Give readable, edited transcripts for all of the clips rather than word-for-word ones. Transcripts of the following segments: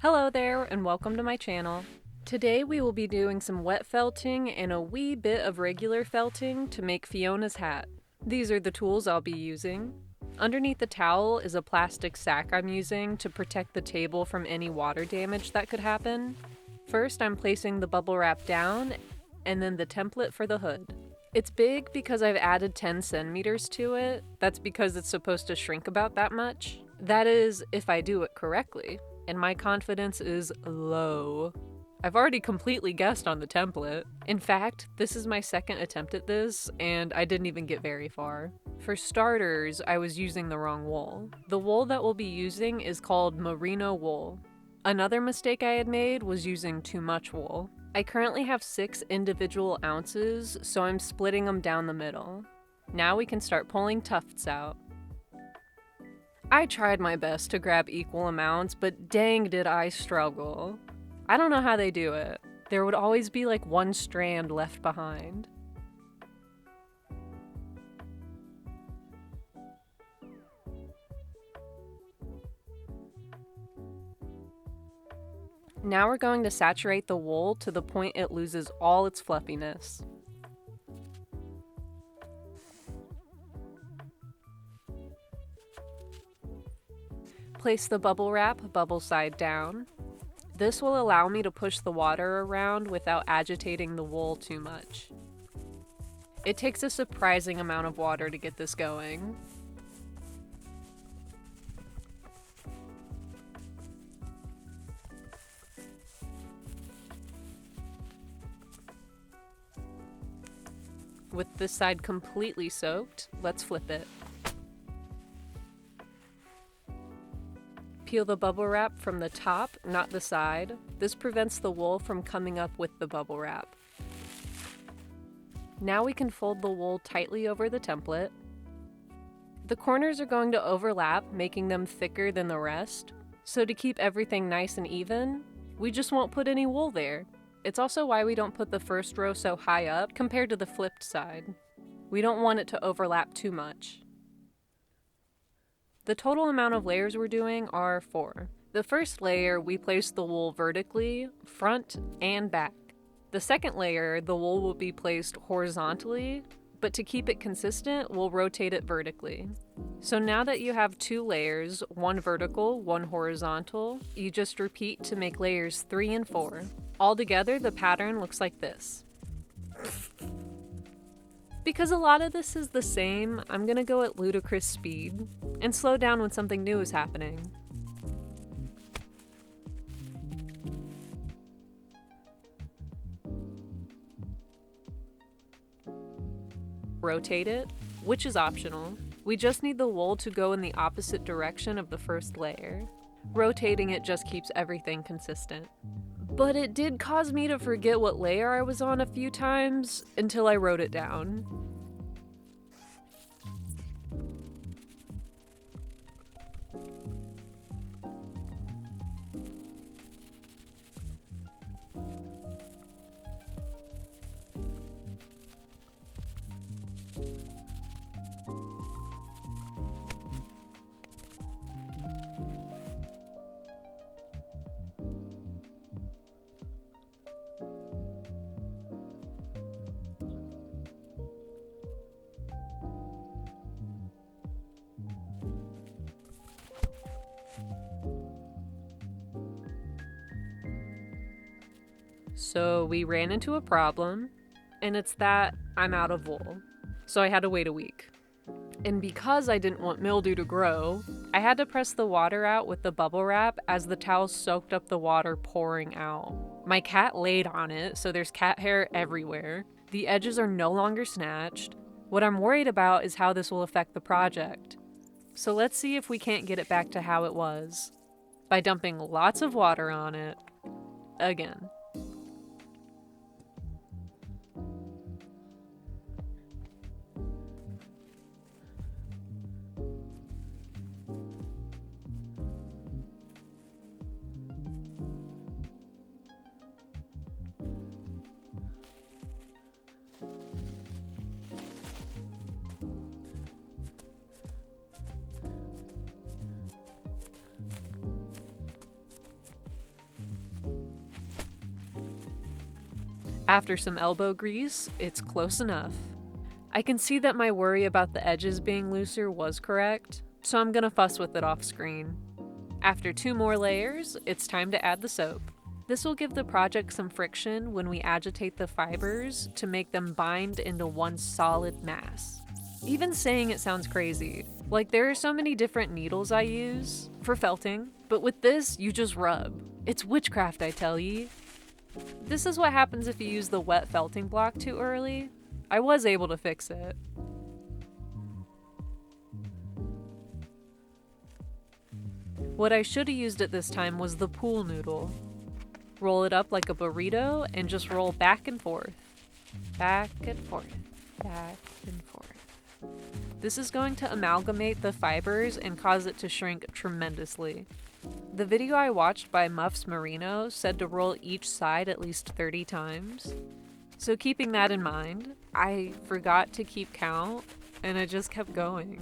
Hello there and welcome to my channel. Today we will be doing some wet felting and a wee bit of regular felting to make Fiona's hat. These are the tools I'll be using. Underneath the towel is a plastic sack I'm using to protect the table from any water damage that could happen. First I'm placing the bubble wrap down and then the template for the hood. It's big because I've added 10 centimeters to it. That's because it's supposed to shrink about that much. That is, if I do it correctly. And my confidence is low. I've already completely guessed on the template. In fact, this is my second attempt at this, and I didn't even get very far. For starters, I was using the wrong wool. The wool that we'll be using is called merino wool. Another mistake I had made was using too much wool. I currently have 6 individual ounces, so I'm splitting them down the middle. Now we can start pulling tufts out. I tried my best to grab equal amounts, but dang did I struggle. I don't know how they do it. There would always be like one strand left behind. Now we're going to saturate the wool to the point it loses all its fluffiness. Place the bubble wrap bubble side down. This will allow me to push the water around without agitating the wool too much. It takes a surprising amount of water to get this going. With this side completely soaked, let's flip it. Peel the bubble wrap from the top, not the side. This prevents the wool from coming up with the bubble wrap. Now we can fold the wool tightly over the template. The corners are going to overlap, making them thicker than the rest. So to keep everything nice and even, we just won't put any wool there. It's also why we don't put the first row so high up compared to the flipped side. We don't want it to overlap too much. The total amount of layers we're doing are 4. The first layer, we place the wool vertically, front and back. The second layer, the wool will be placed horizontally, but to keep it consistent, we'll rotate it vertically. So now that you have 2 layers, one vertical, one horizontal, you just repeat to make layers 3 and 4. Altogether, the pattern looks like this. Because a lot of this is the same, I'm gonna go at ludicrous speed and slow down when something new is happening. Rotate it, which is optional. We just need the wool to go in the opposite direction of the first layer. Rotating it just keeps everything consistent. But it did cause me to forget what layer I was on a few times until I wrote it down. So we ran into a problem, and it's that I'm out of wool. So I had to wait a week. And because I didn't want mildew to grow, I had to press the water out with the bubble wrap as the towel soaked up the water pouring out. My cat laid on it, so there's cat hair everywhere. The edges are no longer snatched. What I'm worried about is how this will affect the project. So let's see if we can't get it back to how it was. By dumping lots of water on it. Again. After some elbow grease, it's close enough. I can see that my worry about the edges being looser was correct, so I'm gonna fuss with it off screen. After 2 more layers, it's time to add the soap. This will give the project some friction when we agitate the fibers to make them bind into one solid mass. Even saying it sounds crazy. Like, there are so many different needles I use for felting, but with this, you just rub. It's witchcraft, I tell ye. This is what happens if you use the wet felting block too early. I was able to fix it. What I should have used at this time was the pool noodle. Roll it up like a burrito and just roll back and forth. Back and forth. Back and forth. This is going to amalgamate the fibers and cause it to shrink tremendously. The video I watched by Muffs Merino said to roll each side at least 30 times. So keeping that in mind, I forgot to keep count and I just kept going.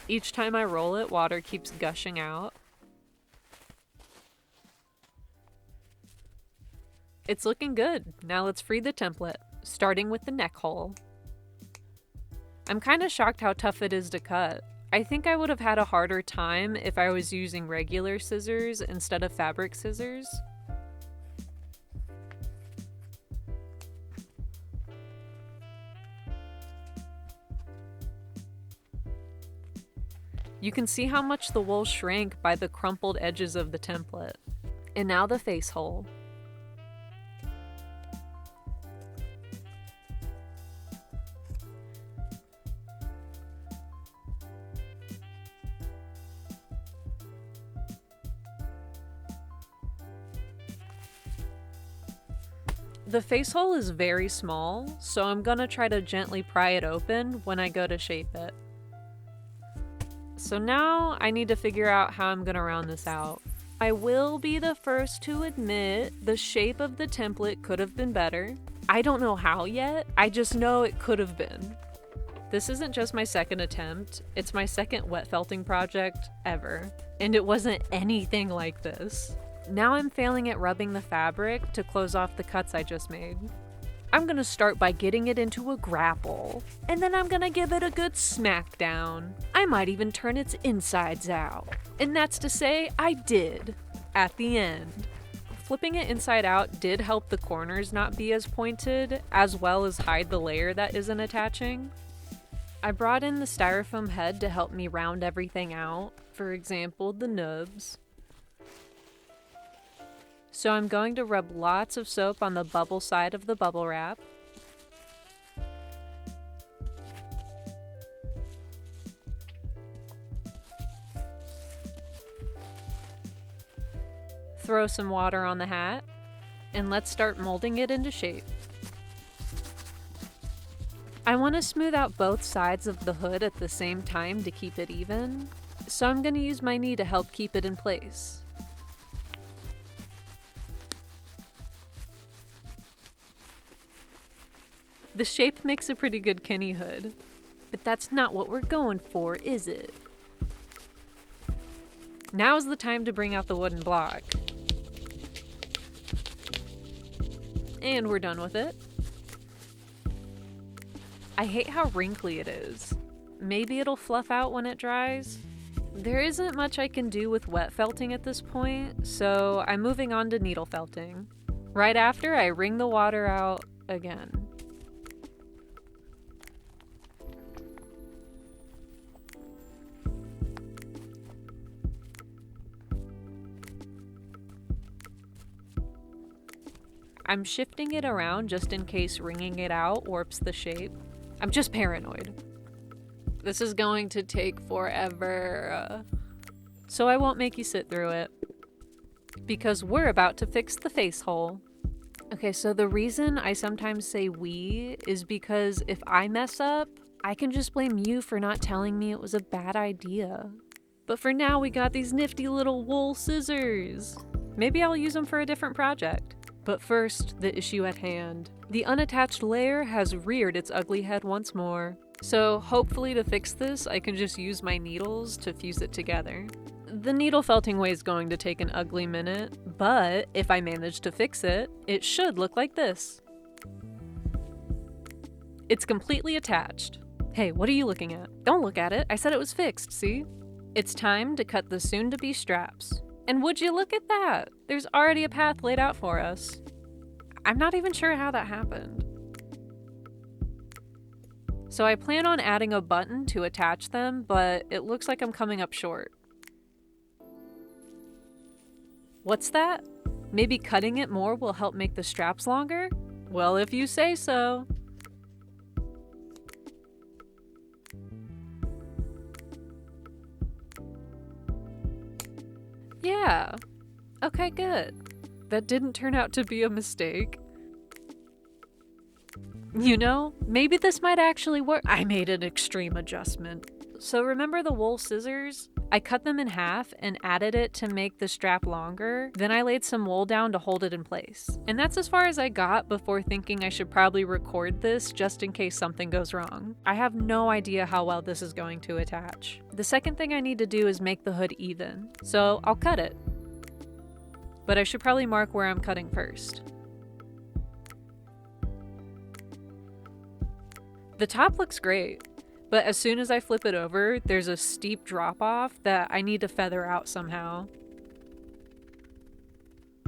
Each time I roll it, water keeps gushing out. It's looking good. Now let's free the template, starting with the neck hole. I'm kind of shocked how tough it is to cut. I think I would have had a harder time if I was using regular scissors instead of fabric scissors. You can see how much the wool shrank by the crumpled edges of the template. And now the face hole. The face hole is very small, so I'm gonna try to gently pry it open when I go to shape it. So now I need to figure out how I'm gonna round this out. I will be the first to admit the shape of the template could have been better. I don't know how yet, I just know it could have been. This isn't just my second attempt, it's my second wet felting project ever, and it wasn't anything like this. Now I'm failing at rubbing the fabric to close off the cuts I just made. I'm gonna start by getting it into a grapple, and then I'm gonna give it a good smack down. I might even turn its insides out. And that's to say, I did, at the end. Flipping it inside out did help the corners not be as pointed, as well as hide the layer that isn't attaching. I brought in the styrofoam head to help me round everything out, for example, the nubs. So I'm going to rub lots of soap on the bubble side of the bubble wrap. Throw some water on the hat, and let's start molding it into shape. I want to smooth out both sides of the hood at the same time to keep it even, so I'm going to use my knee to help keep it in place. The shape makes a pretty good Kenny hood, but that's not what we're going for, is it? Now's the time to bring out the wooden block. And we're done with it. I hate how wrinkly it is. Maybe it'll fluff out when it dries. There isn't much I can do with wet felting at this point, so I'm moving on to needle felting. Right after, I wring the water out again. I'm shifting it around just in case wringing it out warps the shape. I'm just paranoid. This is going to take forever. So I won't make you sit through it. Because we're about to fix the face hole. Okay, so the reason I sometimes say we is because if I mess up, I can just blame you for not telling me it was a bad idea. But for now, we got these nifty little wool scissors. Maybe I'll use them for a different project. But first, the issue at hand. The unattached layer has reared its ugly head once more. So hopefully to fix this, I can just use my needles to fuse it together. The needle felting way is going to take an ugly minute, but if I manage to fix it, it should look like this. It's completely attached. Hey, what are you looking at? Don't look at it. I said it was fixed, see? It's time to cut the soon-to-be straps. And would you look at that? There's already a path laid out for us. I'm not even sure how that happened. So I plan on adding a button to attach them, but it looks like I'm coming up short. What's that? Maybe cutting it more will help make the straps longer? Well, if you say so. Yeah. Okay, good. That didn't turn out to be a mistake. You know, maybe this might actually work. I made an extreme adjustment. So remember the wool scissors? I cut them in half and added it to make the strap longer. Then I laid some wool down to hold it in place. And that's as far as I got before thinking I should probably record this just in case something goes wrong. I have no idea how well this is going to attach. The second thing I need to do is make the hood even. So I'll cut it. But I should probably mark where I'm cutting first. The top looks great. But as soon as I flip it over, there's a steep drop off that I need to feather out somehow.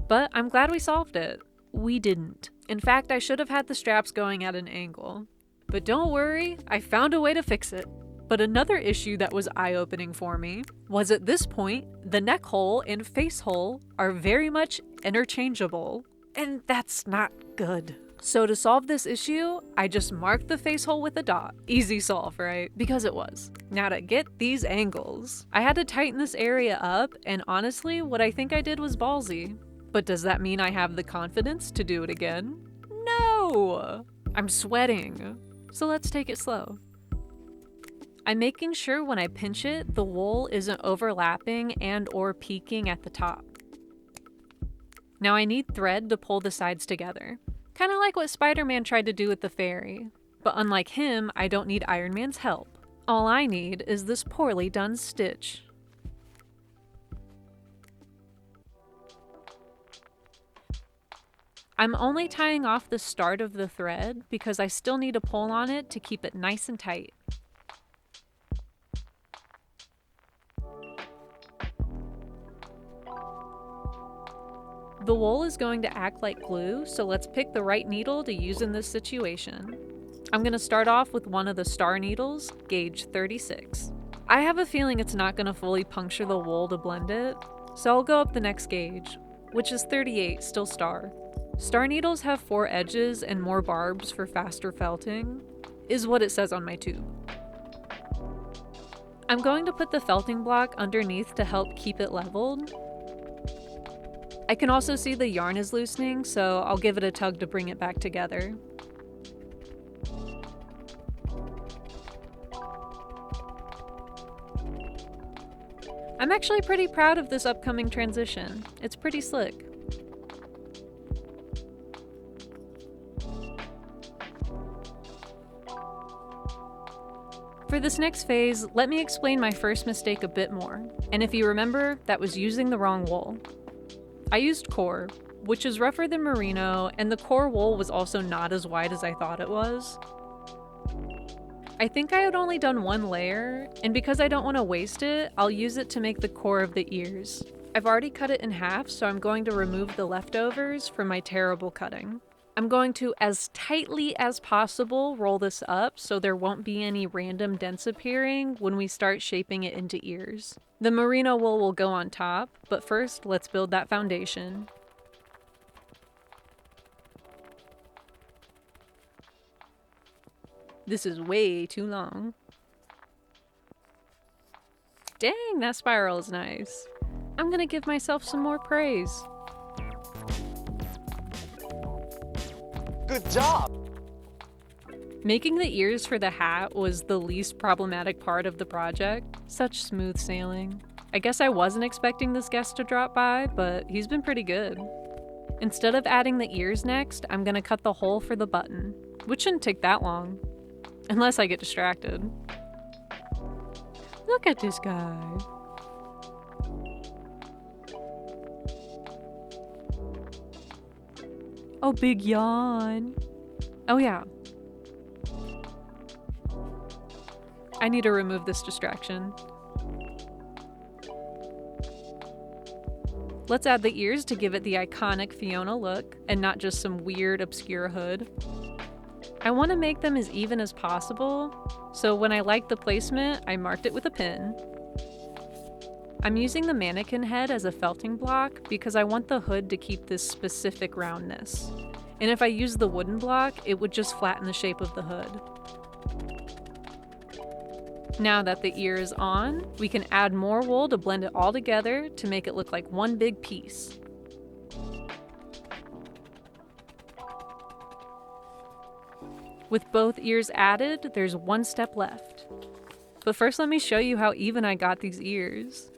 But I'm glad we solved it. We didn't. In fact, I should have had the straps going at an angle. But don't worry, I found a way to fix it. But another issue that was eye-opening for me was at this point, the neck hole and face hole are very much interchangeable. And that's not good. So to solve this issue, I just marked the face hole with a dot. Easy solve, right? Because it was. Now to get these angles, I had to tighten this area up, and honestly, what I think I did was ballsy. But does that mean I have the confidence to do it again? No! I'm sweating. So let's take it slow. I'm making sure when I pinch it, the wool isn't overlapping and or peeking at the top. Now I need thread to pull the sides together. Kind of like what Spider-Man tried to do with the fairy. But unlike him, I don't need Iron Man's help. All I need is this poorly done stitch. I'm only tying off the start of the thread because I still need to pull on it to keep it nice and tight. The wool is going to act like glue, so let's pick the right needle to use in this situation. I'm going to start off with one of the star needles, gauge 36. I have a feeling it's not going to fully puncture the wool to blend it, so I'll go up the next gauge, which is 38, still star. Star needles have 4 edges and more barbs for faster felting, is what it says on my tube. I'm going to put the felting block underneath to help keep it leveled. I can also see the yarn is loosening, so I'll give it a tug to bring it back together. I'm actually pretty proud of this upcoming transition. It's pretty slick. For this next phase, let me explain my first mistake a bit more. And if you remember, that was using the wrong wool. I used core, which is rougher than merino, and the core wool was also not as wide as I thought it was. I think I had only done 1 layer, and because I don't want to waste it, I'll use it to make the core of the ears. I've already cut it in half, so I'm going to remove the leftovers from my terrible cutting. I'm going to, as tightly as possible, roll this up so there won't be any random dents appearing when we start shaping it into ears. The merino wool will go on top, but first let's build that foundation. This is way too long. Dang, that spiral is nice. I'm gonna give myself some more praise. Good job! Making the ears for the hat was the least problematic part of the project. Such smooth sailing. I guess I wasn't expecting this guest to drop by, but he's been pretty good. Instead of adding the ears next, I'm gonna cut the hole for the button, which shouldn't take that long. Unless I get distracted. Look at this guy. Oh, big yawn. Oh yeah. I need to remove this distraction. Let's add the ears to give it the iconic Fionna look, and not just some weird, obscure hood. I want to make them as even as possible, so when I liked the placement, I marked it with a pin. I'm using the mannequin head as a felting block because I want the hood to keep this specific roundness. And if I use the wooden block, it would just flatten the shape of the hood. Now that the ear is on, we can add more wool to blend it all together to make it look like one big piece. With both ears added, there's one step left. But first let me show you how even I got these ears.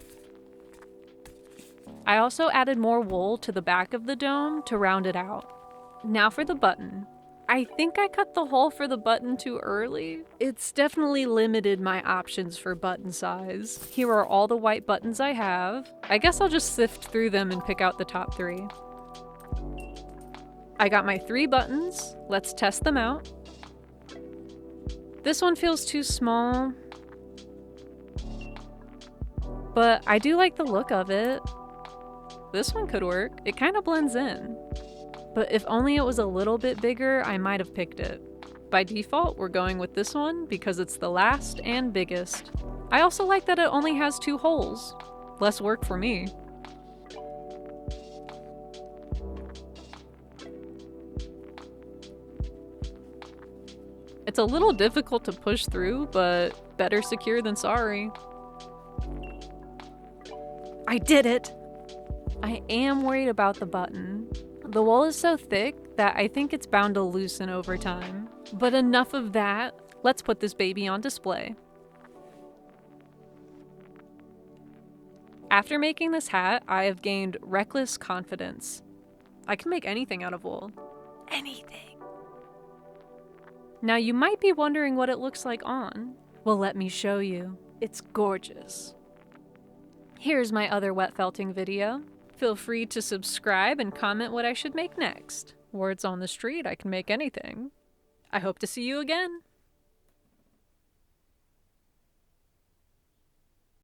I also added more wool to the back of the dome to round it out. Now for the button. I think I cut the hole for the button too early. It's definitely limited my options for button size. Here are all the white buttons I have. I guess I'll just sift through them and pick out the top 3. I got my 3 buttons. Let's test them out. This one feels too small, but I do like the look of it. This one could work. It kind of blends in. But if only it was a little bit bigger, I might have picked it. By default, we're going with this one because it's the last and biggest. I also like that it only has 2 holes. Less work for me. It's a little difficult to push through, but better secure than sorry. I did it! I am worried about the button. The wool is so thick that I think it's bound to loosen over time. But enough of that, let's put this baby on display. After making this hat, I have gained reckless confidence. I can make anything out of wool. Anything. Now you might be wondering what it looks like on. Well, let me show you. It's gorgeous. Here's my other wet felting video. Feel free to subscribe and comment what I should make next. Words on the street, I can make anything. I hope to see you again.